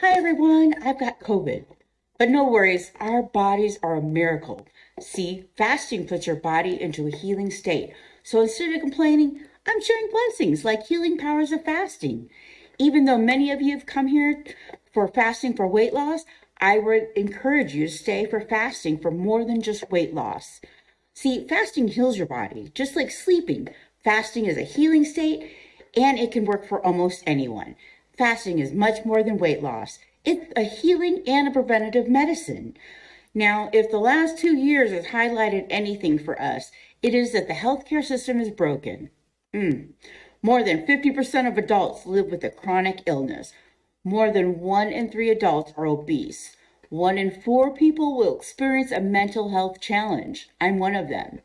Hi everyone, I've got COVID. But no worries, our bodies are a miracle. See, fasting puts your body into a healing state. So instead of complaining, I'm sharing blessings like healing powers of fasting. Even though many of you have come here for fasting for weight loss, I would encourage you to stay for fasting for more than just weight loss. See, fasting heals your body, just like sleeping. Fasting is a healing state and it can work for almost anyone. Fasting is much more than weight loss. It's a healing and a preventative medicine. Now, if the last 2 years has highlighted anything for us, it is that the healthcare system is broken. More than 50% of adults live with a chronic illness. More than 1 in 3 adults are obese. 1 in 4 people will experience a mental health challenge. I'm one of them.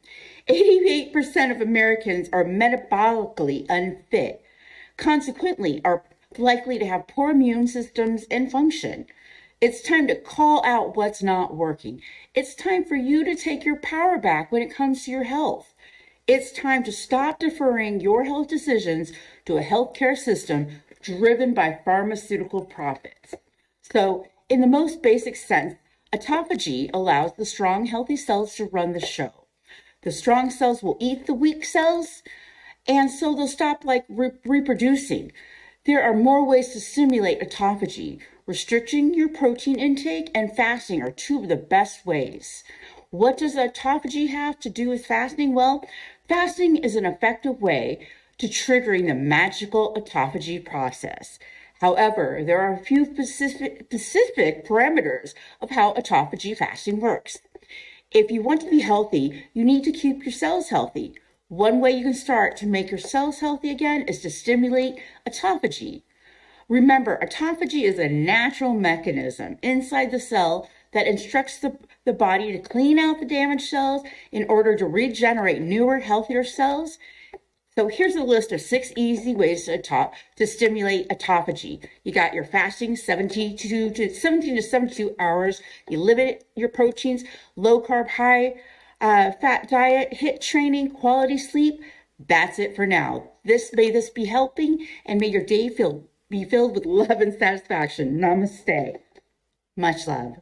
88% of Americans are metabolically unfit. Consequently, are likely to have poor immune systems and function. It's time to call out what's not working. It's time for you to take your power back when it comes to your health. It's time to stop deferring your health decisions to a healthcare system driven by pharmaceutical profits. So, in the most basic sense, autophagy allows the strong, healthy cells to run the show. The strong cells will eat the weak cells, and so they'll stop reproducing. There are more ways to stimulate autophagy. Restricting your protein intake and fasting are two of the best ways. What does autophagy have to do with fasting? Well, fasting is an effective way to triggering the magical autophagy process. However, there are a few specific parameters of how autophagy fasting works. If you want to be healthy, you need to keep your cells healthy. One way you can start to make your cells healthy again is to stimulate autophagy. Remember, autophagy is a natural mechanism inside the cell that instructs the body to clean out the damaged cells in order to regenerate newer, healthier cells. So here's a list of 6 easy ways to stimulate autophagy. You got your fasting, 17 to 72 hours. You limit your proteins, low carb, high fat diet, HIIT training, quality sleep. That's it for now. May this be helping, and may your day be filled with love and satisfaction. Namaste. Much love.